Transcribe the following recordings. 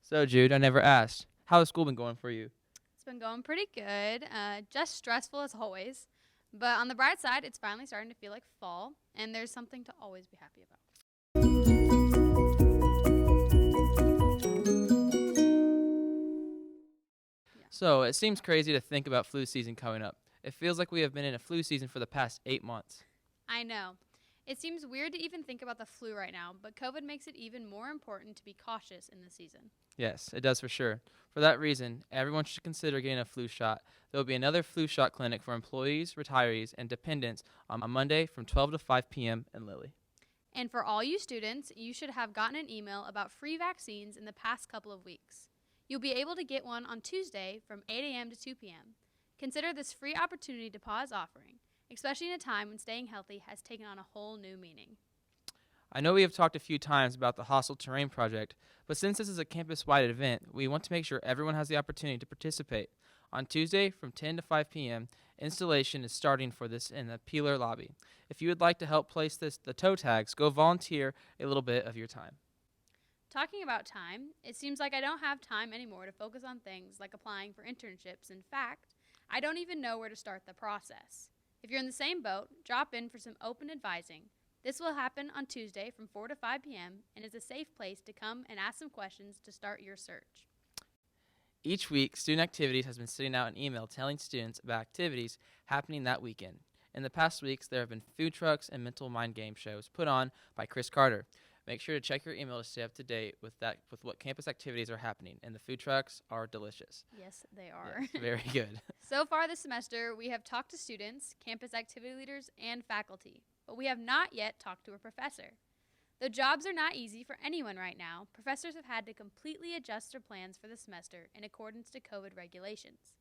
So, Jude, I never asked. How has school been going for you? It's been going pretty good, just stressful as always. But on the bright side, it's finally starting to feel like fall, and there's something to always be happy about. Yeah, So, it seems crazy to think about flu season coming up. It feels like we have been in a flu season for the past 8 months. I know. It seems weird to even think about the flu right now, but COVID makes it even more important to be cautious in the season. Yes, it does for sure. For that reason, everyone should consider getting a flu shot. There will be another flu shot clinic for employees, retirees, and dependents on Monday from 12 to 5 p.m. in Lilly. And for all you students, you should have gotten an email about free vaccines in the past couple of weeks. You'll be able to get one on Tuesday from 8 a.m. to 2 p.m. Consider this free opportunity DePauw is offering, especially in a time when staying healthy has taken on a whole new meaning. I know we have talked a few times about the hostile terrain project, but since this is a campus wide event, we want to make sure everyone has the opportunity to participate. On Tuesday from 10 to 5 p.m., installation is starting for this in the Peeler lobby. If you would like to help place the toe tags, go volunteer a little bit of your time. Talking about time, it seems like I don't have time anymore to focus on things like applying for internships. In fact, I don't even know where to start the process. If you're in the same boat, drop in for some open advising. This will happen on Tuesday from 4 to 5 p.m. and is a safe place to come and ask some questions to start your search. Each week, Student Activities has been sending out an email telling students about activities happening that weekend. In the past weeks, there have been food trucks and mental mind game shows put on by Chris Carter. Make sure to check your email to stay up to date with what campus activities are happening, and the food trucks are delicious. Yes, they are. Yes, very good. So far this semester, we have talked to students, campus activity leaders, and faculty, but we have not yet talked to a professor. Though jobs are not easy for anyone right now, professors have had to completely adjust their plans for the semester in accordance to COVID regulations.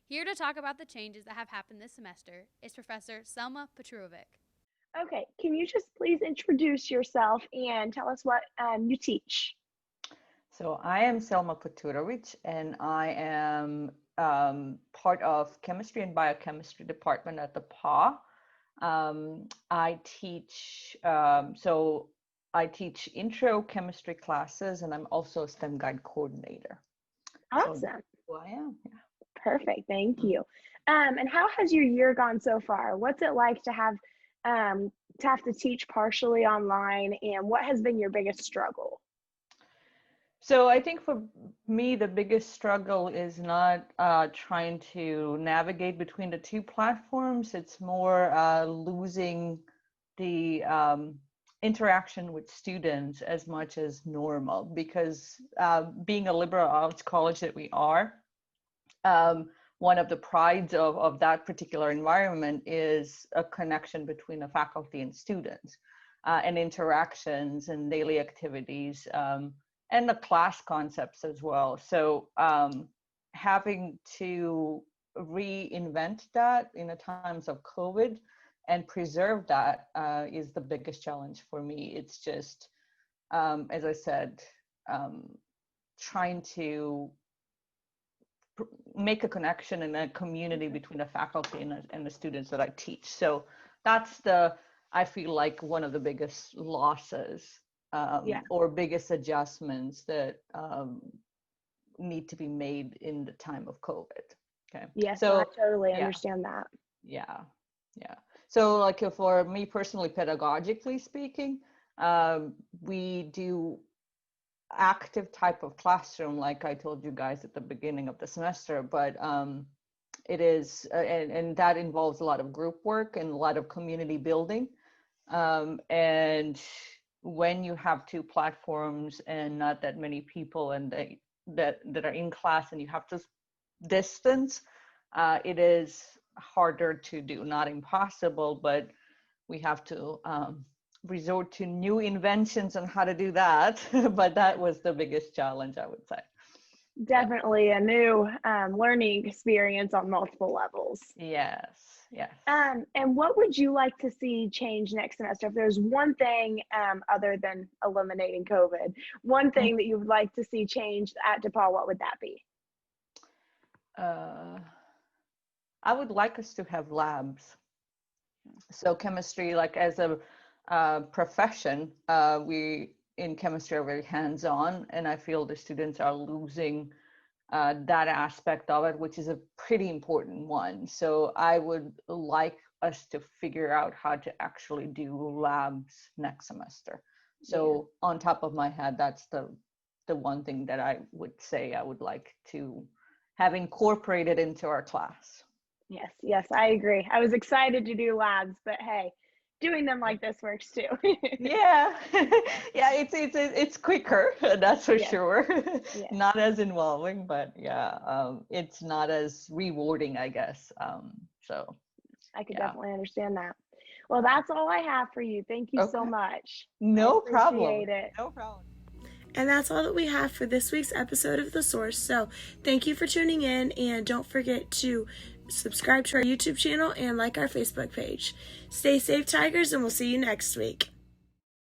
Here to talk about the changes that have happened this semester is Professor Selma Poturovic. Okay, can you just please introduce yourself and tell us what you teach? So I am Selma Poturovic, and I am part of chemistry and biochemistry department at the DePauw. I teach I teach intro chemistry classes, and I'm also a STEM guide coordinator. So that's Awesome. who I am. Perfect. Thank Yeah. you. And how has your year gone so far? What's it like to have to teach partially online, and what has been your biggest struggle? So I think for me, the biggest struggle is not trying to navigate between the two platforms. It's more losing the interaction with students as much as normal, because being a liberal arts college that we are, one of the prides of that particular environment is a connection between the faculty and students, and interactions and daily activities. And the class concepts as well. So having to reinvent that in the times of COVID and preserve that is the biggest challenge for me. It's just, as I said, um, trying to make a connection and a community between the faculty and the students that I teach. So that's I feel like one of the biggest losses, Yeah. or biggest adjustments that need to be made in the time of COVID. Okay. Yes, no, I So totally yeah, understand that. yeah, yeah. So like for me personally, pedagogically speaking, we do active type of classroom, like I told you guys at the beginning of the semester, but it is, and that involves a lot of group work and a lot of community building. And when you have two platforms and not that many people and that are in class and you have to distance, it is harder to do, not impossible, but we have to resort to new inventions on how to do that. But that was the biggest challenge, I would say. Yeah. Definitely a new learning experience on multiple levels. Yes. Yes. And what would you like to see change next semester? If there's one thing, other than eliminating COVID, one thing that you would like to see changed at DePauw, what would that be? Uh, I would like us to have labs. So chemistry, like as a profession, we in chemistry are very hands-on, and I feel the students are losing that aspect of it, which is a pretty important one. So I would like us to figure out how to actually do labs next semester. So on top of my head, that's the one thing that I would say I would like to have incorporated into our class. Yes, I agree. I was excited to do labs, but hey, doing them like this works too. Yeah, yeah, it's quicker, that's for Yes. sure. Yes. Not as involving, but yeah, it's not as rewarding, I guess. So I could yeah. definitely understand that. Well, that's all I have for you. Thank you so Okay. much. No problem. Appreciate it. No problem. And that's all that we have for this week's episode of The Source. So thank you for tuning in, and don't forget to subscribe to our YouTube channel and like our Facebook page. Stay safe, Tigers, and we'll see you next week.